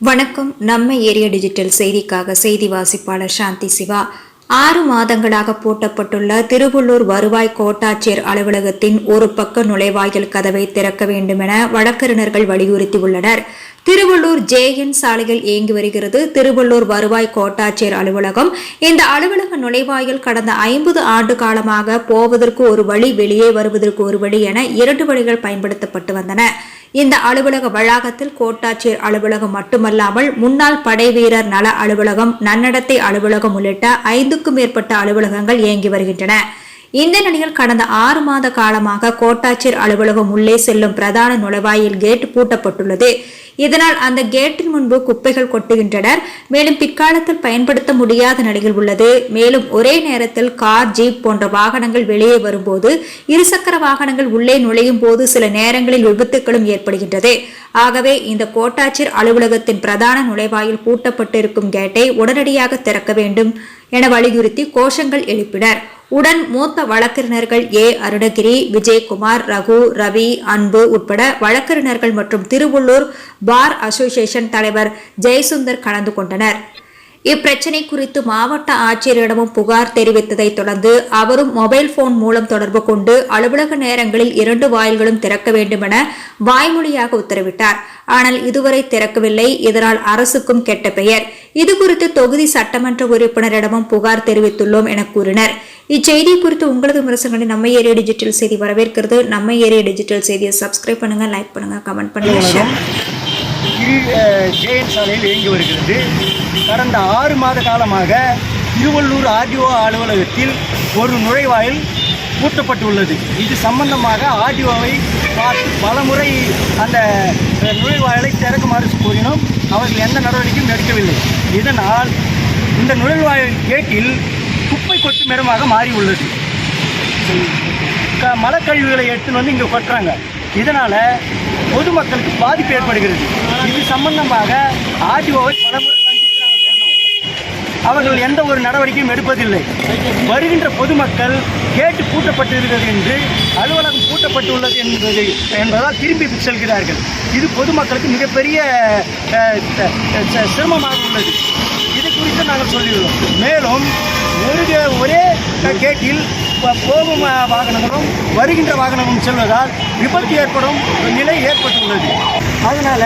வணக்கம். நம்ம area digital செய்திக்காக செய்தி வாசிப்பாளர் சாந்தி சிவா. 6 மாதங்களாக பூட்டப்பட்டுள்ள திருவள்ளூர் வருவாய் கோட்டாட்சியர் அலுவலகத்தின் ஒரு பக்க நுழைவாயில் கதவை திறக்க வேண்டுமென வழக்கறிஞர்கள் வலியுறுத்தியுள்ளனர். திருவள்ளூர் JN சாலையில் இயங்கி வருகிறது திருவள்ளூர் வருவாய் கோட்டாட்சியர் அலுவலகம். இந்த அலுவலக நுழைவாயில் கடந்த 50 ஆண்டு காலமாக போவதற்கு ஒரு வழி, வெளியே வருவதற்கு ஒரு வழி என 2 வழிகள் பயன்படுத்தப்பட்டு வந்தன. இந்த அலுவலக வளாகத்தில் கோட்டாட்சியர் அலுவலகம் மட்டுமல்லாமல் முன்னாள் படை வீரர் நல அலுவலகம், நன்னடத்தை அலுவலகம் உள்ளிட்ட 5க்கும் மேற்பட்ட அலுவலகங்கள் இயங்கி வருகின்றன. இந்த நிலையில் கடந்த 6 மாத காலமாக கோட்டாட்சியர் அலுவலகம் உள்ளே செல்லும் பிரதான நுழைவாயில் கேட் பூட்டப்பட்டுள்ளது. இதனால் அந்த கேட்டின் முன்பு குப்பைகள் கொட்டுகின்றனர். மேலும் பிற்காலத்தில் பயன்படுத்த முடியாத நிலையில் உள்ளது. மேலும் ஒரே நேரத்தில் கார், ஜீப் போன்ற வாகனங்கள் வெளியே வரும்போது, இருசக்கர வாகனங்கள் உள்ளே நுழையும் போது சில நேரங்களில் விபத்துகளும் ஏற்படுகின்றது. ஆகவே இந்த கோட்டாட்சியர் அலுவலகத்தின் பிரதான நுழைவாயில் பூட்டப்பட்டிருக்கும் கேட்டை உடனடியாக திறக்க வேண்டும் என வலியுறுத்தி கோஷங்கள் எழுப்பினர். உடன் மூத்த வழக்கறிஞர்கள் அருணகிரி, விஜயகுமார், ரகு, ரவி, அன்பு உட்பட வழக்கறிஞர்கள் மற்றும் திருவள்ளூர் பார் அசோசியேஷன் தலைவர் ஜெயசுந்தர் கலந்து கொண்டனர். இப்பிரச்சினை குறித்து மாவட்ட ஆட்சியரிடமும் புகார் தெரிவித்ததை தொடர்ந்து அவரும் மொபைல் போன் மூலம் தொடர்பு கொண்டு அலுவலக நேரங்களில் 2 வாயில்களும் திறக்க வேண்டுமென வாய்மொழியாக உத்தரவிட்டார். ஆனால் இதுவரை திறக்கவில்லை. இதனால் அரசுக்கும் கெட்ட பெயர். இதுகுறித்து தொகுதி சட்டமன்ற உறுப்பினரிடமும் புகார் தெரிவித்துள்ளோம் என கூறினர். இச்செய்தி குறித்து உங்களது விமர்சனங்களை நம்ம ஏரியா டிஜிட்டல் செய்தி வரவேற்கிறது. நம்ம ஏரியா டிஜிட்டல் செய்தியை சப்ஸ்கிரைப் பண்ணுங்க, லைக் பண்ணுங்க, கமெண்ட் பண்ணுங்க. JN சாலையில் இயங்கி வருகிறது. கடந்த 6 மாத காலமாக திருவள்ளூர் RDO அலுவலகத்தில் ஒரு நுழைவாயில் பூட்டப்பட்டுள்ளது. இது சம்பந்தமாக RDOவை பார்த்து பலமுறை அந்த நுழைவாயிலை திறக்குமாறு கூறினோம். அவர்கள் எந்த நடவடிக்கையும் எடுக்கவில்லை. இதனால் இந்த நுழைவாயில் கேட்டில் குப்பை கொட்டும் இடமாக மாறி உள்ளது. மலக்கழிவுகளை எடுத்துன்னு வந்து இங்கே கொட்டுறாங்க. இதனால் பொதுமக்களுக்கு பாதிப்பு ஏற்படுகிறது. இது சம்பந்தமாக RDOவை பலமுறை அவர்கள் எந்த ஒரு நடவடிக்கையும் எடுப்பதில்லை. வருகின்ற பொதுமக்கள் கேட்டு பூட்டப்பட்டிருக்கிறது என்று, அலுவலகம் பூட்டப்பட்டுள்ளது என்பதால் திரும்பி செல்கிறார்கள். இது பொதுமக்களுக்கு மிகப்பெரிய சிரமமாக உள்ளது. இது குறித்து நாங்கள் சொல்லியுள்ளோம். மேலும் ஒரே கேட்டில் போகும் வாகனங்களும் வருகின்ற வாகனங்களும் செல்வதால் விபத்து ஏற்படும் நிலை ஏற்பட்டுள்ளது. அதனால்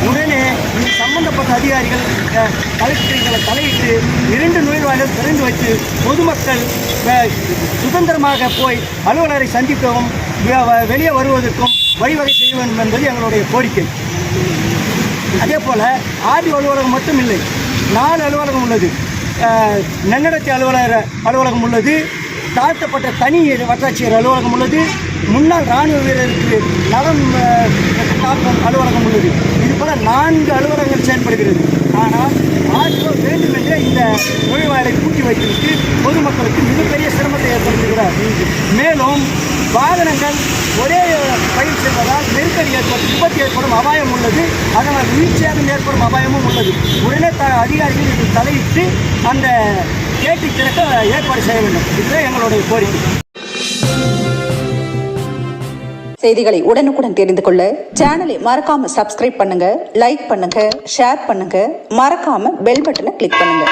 உடனே இந்த சம்பந்தப்பட்ட அதிகாரிகள் கலெக்டர்களை தலையிட்டு 2 நுழைவாயில்கள் திறந்து வைத்து பொதுமக்கள் சுதந்திரமாக போய் அலுவலரை சந்திக்கவும் வெளியே வருவதற்கும் வழிவகை செய்ய வேண்டும் என்பது எங்களுடைய கோரிக்கை. அதே போல் RDO அலுவலகம் மட்டும் இல்லை, 4 அலுவலகம் உள்ளது. நன்னடத்தை அலுவலகம் உள்ளது, தாழ்த்தப்பட்ட தனி வட்டாட்சியர் அலுவலகம் உள்ளது, முன்னாள் இராணுவ வீரருக்கு நலம் காக்கும் அலுவலகம் உள்ளது. இதுபோல் 4 அலுவலகங்கள் செயல்படுகிறது. ஆனால் RDO வேண்டுமென்றே இந்த நுழைவாயிலை பூட்டி வைத்துவிட்டு பொதுமக்களுக்கு மிகப்பெரிய சிரமத்தை ஏற்படுத்துகிறார். மேலும் வாகனங்கள் ஒரே பயில் செல்வதால் நெருக்கடி ஏற்படும், விபத்து ஏற்படும் அபாயம் உள்ளது. அதனால் வீழ்ச்சியாக ஏற்படும் அபாயமும் உள்ளது. உடனே அதிகாரிகள் இதில் தலையிட்டு அந்த கேட்டை திறக்க ஏற்பாடு செய்ய வேண்டும். இதுதான் எங்களுடைய கோரிக்கை. செய்திகளை உடனுக்குடன் தெரிந்து கொள்ள சேனலை மறக்காம சப்ஸ்கிரைப் பண்ணுங்க, லைக் பண்ணுங்க, ஷேர் பண்ணுங்க, மறக்காம பெல் பட்டனை கிளிக் பண்ணுங்க.